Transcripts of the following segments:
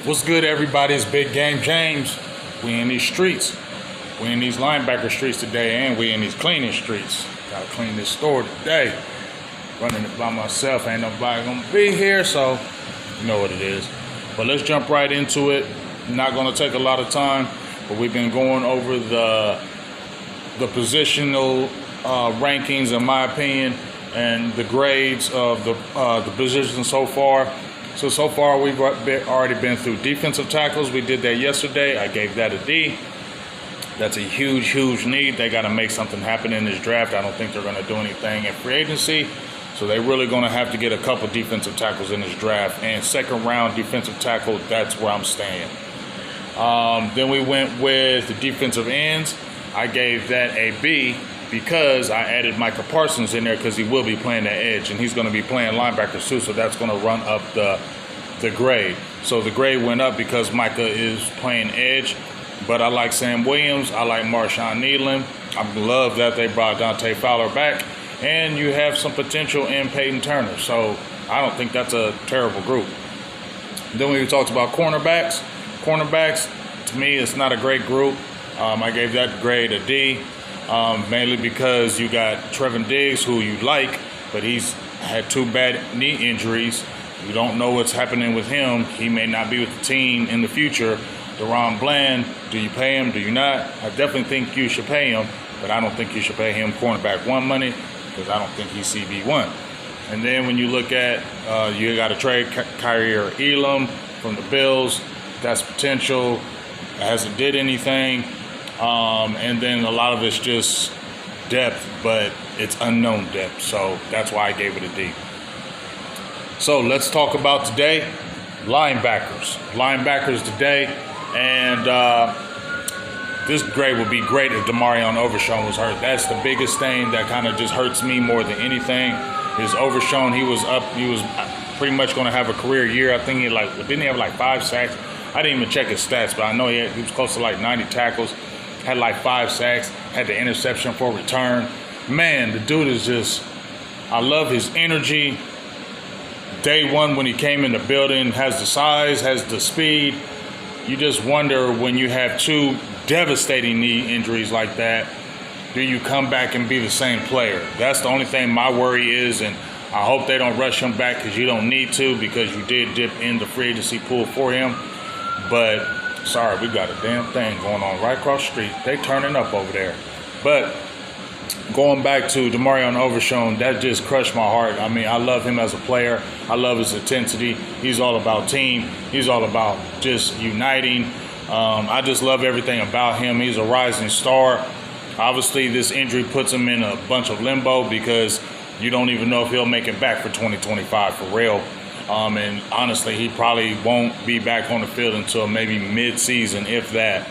What's good, everybody? It's Big Game James. We in these streets. We in these linebacker streets today, and we in these cleaning streets. Gotta clean this store today. Running it by myself. Ain't nobody gonna be here, so you know what it is. But let's jump right into it. Not gonna take a lot of time, but we've been going over the positional rankings, in my opinion, and the grades of the positions so far. So far, we've already been through defensive tackles. We did that yesterday. I gave that a D. That's a huge, huge need. They got to make something happen in this draft. I don't think they're going to do anything in free agency. So they're really going to have to get a couple defensive tackles in this draft. And second round defensive tackle, that's where I'm staying. Then we went with the defensive ends. I gave that a B because I added Micah Parsons in there because he will be playing the edge, and he's going to be playing linebacker too, so that's going to run up the grade. So the grade went up because Micah is playing edge, but I like Sam Williams. I like Marshawn Needham. I love that they brought Dante Fowler back, and you have some potential in Peyton Turner, so I don't think that's a terrible group. Then we talked about cornerbacks. Cornerbacks, to me, it's not a great group. I gave that grade a D. Mainly because you got Trevon Diggs, who you like, but he's had 2 bad knee injuries. You don't know what's happening with him. He may not be with the team in the future. DaRon Bland, do you pay him? Do you not? I definitely think you should pay him, but I don't think you should pay him cornerback 1 money because I don't think he's CB1. And then when you look at, you got to trade Kaiir Elam from the Bills. That's potential. It hasn't did anything. And then a lot of it's just depth, but it's unknown depth. So that's why I gave it a D. So let's talk about today. Linebackers. Linebackers today. And this grade would be great if Demarion Overshown was hurt. That's the biggest thing that kind of just hurts me more than anything is Overshown. He was pretty much going to have a career year. I think didn't he have like 5 sacks? I didn't even check his stats, but I know he was close to like 90 tackles. Had like 5 sacks, had the interception for return. Man, the dude is just, I love his energy. Day one when he came in the building, has the size, has the speed. You just wonder when you have 2 devastating knee injuries like that, do you come back and be the same player? That's the only thing my worry is, and I hope they don't rush him back because you don't need to, because you did dip in the free agency pool for him. But sorry, we got a damn thing going on right across the street. They turning up over there. But going back to Demarion Overshown, that just crushed my heart. I mean, I love him as a player. I love his intensity. He's all about team. He's all about just uniting. I just love everything about him. He's a rising star. Obviously, this injury puts him in a bunch of limbo because you don't even know if he'll make it back for 2025 for real. And honestly, he probably won't be back on the field until maybe mid-season, if that.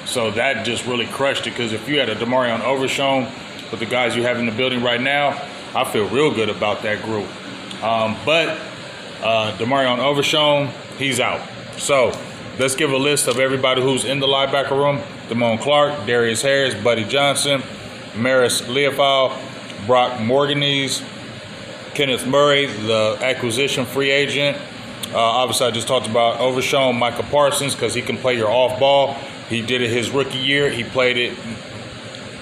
So that just really crushed it, because if you had a Demarion Overshown with the guys you have in the building right now, I feel real good about that group. But Demarion Overshown, he's out. So let's give a list of everybody who's in the linebacker room. Damone Clark, Darius Harris, Buddy Johnson, Maris Leofau, Brock Morganese, Kenneth Murray, the acquisition free agent. Obviously, I just talked about Overshown, Micah Parsons, because he can play your off ball. He did it his rookie year. He played it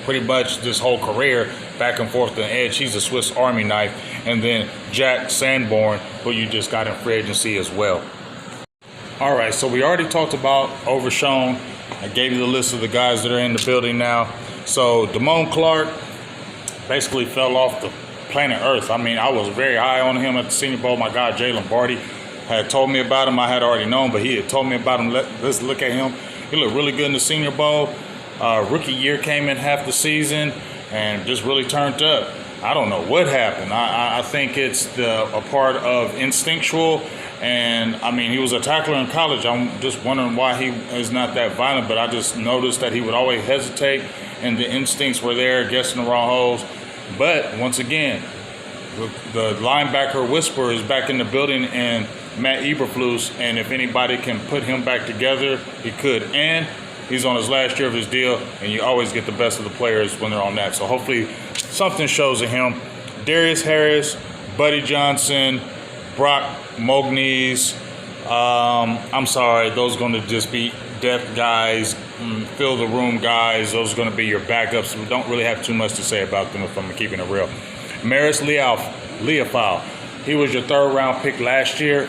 pretty much this whole career, back and forth to the edge. He's a Swiss Army knife. And then Jack Sanborn, who you just got in free agency as well. All right, so we already talked about Overshown. I gave you the list of the guys that are in the building now. So Damone Clark basically fell off the planet Earth. I mean, I was very high on him at the Senior Bowl. My guy Jalen Barty had told me about him. I had already known, but he had told me about him. Let's look at him. He looked really good in the Senior Bowl. Rookie year came in half the season and just really turned up. I don't know what happened. I think it's a part of instinctual. And, I mean, he was a tackler in college. I'm just wondering why he is not that violent, but I just noticed that he would always hesitate, and the instincts were there, guessing the wrong holes. But once again, the linebacker whisperer is back in the building, and Matt Eberflus, and if anybody can put him back together, he could. And he's on his last year of his deal, and you always get the best of the players when they're on that. So hopefully something shows in him. Darius Harris, Buddy Johnson, Brock Mognes, I'm sorry, those are going to just be depth guys, fill the room guys. Those are going to be your backups. We don't really have too much to say about them if I'm keeping it real. Maris Leofau, he was your 3rd round pick last year.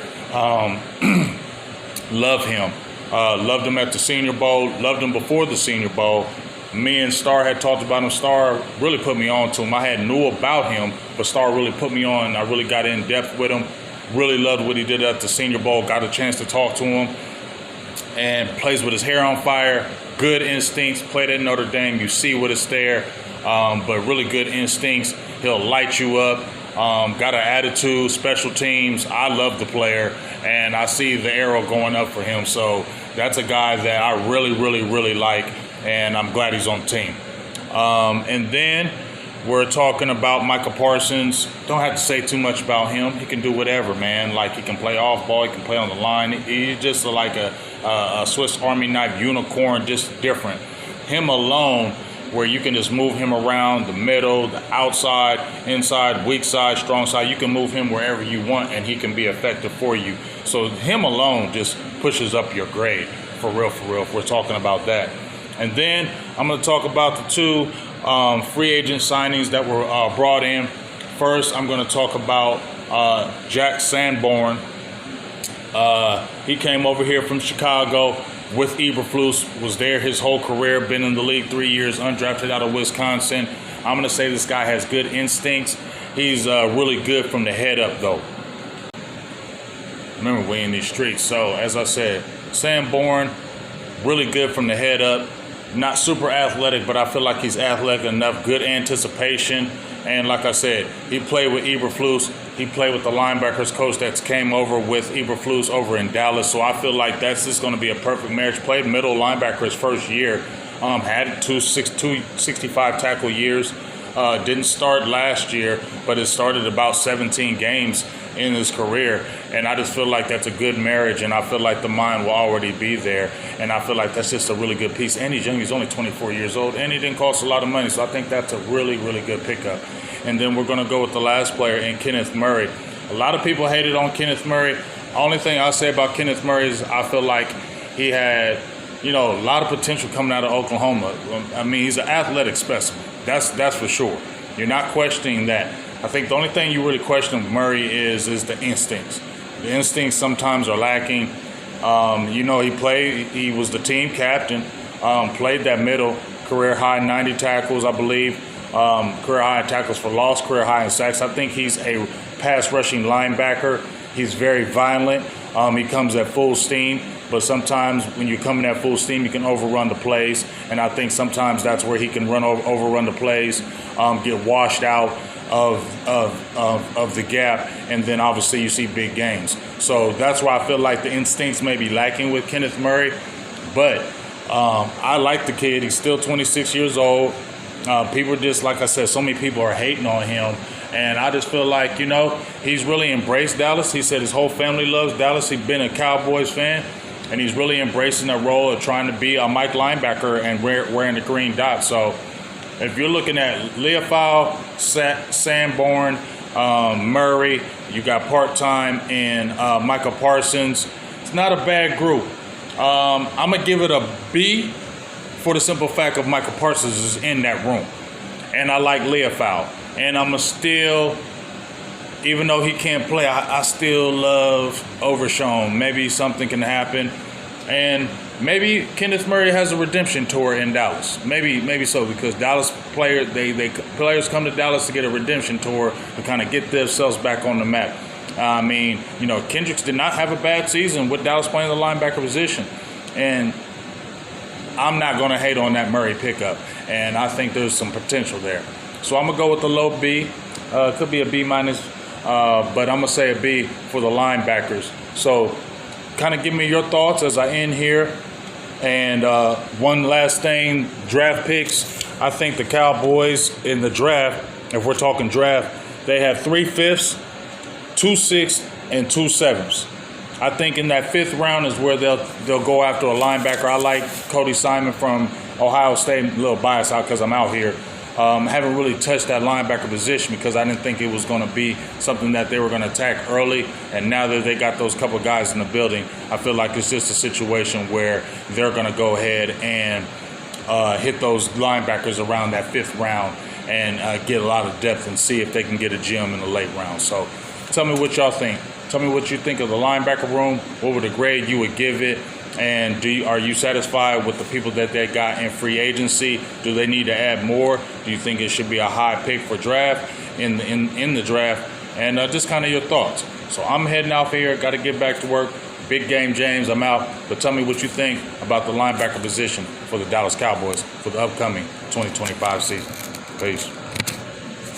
Love him. Loved him at the Senior Bowl. Loved him before the Senior Bowl. Me and Star had talked about him. Star really put me on to him. I had knew about him, but Star really put me on. I really got in depth with him. Really loved what he did at the Senior Bowl. Got a chance to talk to him. And plays with his hair on fire. Good instincts. Played at Notre Dame. You see what it's there. But really good instincts. He'll light you up. Got an attitude, special teams. I love the player, and I see the arrow going up for him. So that's a guy that I really, really, really like, and I'm glad he's on the team. And then we're talking about Micah Parsons. Don't have to say too much about him. He can do whatever, man. Like, he can play off ball. He can play on the line. He's just like a Swiss Army knife unicorn, just different. Him alone, where you can just move him around the middle, the outside, inside, weak side, strong side. You can move him wherever you want, and he can be effective for you. So him alone just pushes up your grade, for real, if we're talking about that. And then I'm going to talk about the 2 free agent signings that were brought in. First, I'm going to talk about Jack Sanborn. He came over here from Chicago with Eberflus, was there his whole career, been in the league 3 years, undrafted out of Wisconsin. I'm going to say this guy has good instincts. He's really good from the head up, though. Remember, we in these streets. So, as I said, Sanborn, really good from the head up. Not super athletic, but I feel like he's athletic enough, good anticipation. And like I said, he played with Eberflus. He played with the linebackers coach that came over with Eberflus over in Dallas. So I feel like that's just going to be a perfect marriage. Played middle linebacker his first year. Had two 65 tackle years. Didn't start last year, but it started about 17 games in his career. And I just feel like that's a good marriage, and I feel like the mind will already be there. And I feel like that's just a really good piece. And he's young. He's only 24 years old, and he didn't cost a lot of money. So I think that's a really, really good pickup. And then we're going to go with the last player in Kenneth Murray. A lot of people hated on Kenneth Murray. Only thing I'll say about Kenneth Murray is I feel like he had, a lot of potential coming out of Oklahoma. I mean, he's an athletic specimen. That's for sure. You're not questioning that. I think the only thing you really question with Murray is the instincts. The instincts sometimes are lacking. He was the team captain, played that middle, career high 90 tackles, I believe. Career high in tackles for loss, career high in sacks. I think he's a pass rushing linebacker. He's very violent. He comes at full steam, but sometimes when you're coming at full steam, you can overrun the plays. And I think sometimes that's where he can overrun the plays, get washed out of the gap, and then obviously you see big gains. So that's why I feel like the instincts may be lacking with Kenneth Murray. But I like the kid. He's still 26 years old. People just, like I said, so many people are hating on him. And I just feel like, he's really embraced Dallas. He said his whole family loves Dallas. He's been a Cowboys fan, and he's really embracing the role of trying to be a Mike linebacker and wearing the green dot. So if you're looking at Leofau, Sanborn, Murray, you got part-time and Micah Parsons, it's not a bad group. I'm going to give it a B for the simple fact of Micah Parsons is in that room. And I like Leofau. And I'm still, even though he can't play, I still love Overshown. Maybe something can happen. And maybe Kenneth Murray has a redemption tour in Dallas. Maybe so, because Dallas players come to Dallas to get a redemption tour to kind of get themselves back on the map. I mean, Kendricks did not have a bad season with Dallas playing the linebacker position. And I'm not going to hate on that Murray pickup. And I think there's some potential there. So I'm going to go with the low B. Could be a B minus, but I'm going to say a B for the linebackers. So kind of give me your thoughts as I end here. And one last thing, draft picks. I think the Cowboys in the draft, if we're talking draft, they have 3 5ths, 2 6ths, and 2 7ths. I think in that 5th round is where they'll go after a linebacker. I like Cody Simon from Ohio State. A little biased out because I'm out here. Haven't really touched that linebacker position because I didn't think it was going to be something that they were going to attack early. And now that they got those couple guys in the building, I feel like it's just a situation where they're going to go ahead and hit those linebackers around that 5th round and get a lot of depth and see if they can get a gem in the late round. So tell me what y'all think. Tell me what you think of the linebacker room. What would the grade you would give it? And are you satisfied with the people that they got in free agency? Do they need to add more? Do you think it should be a high pick for draft in the draft? And just kind of your thoughts. So I'm heading out here. Got to get back to work. Big game, James. I'm out. But tell me what you think about the linebacker position for the Dallas Cowboys for the upcoming 2025 season. Peace.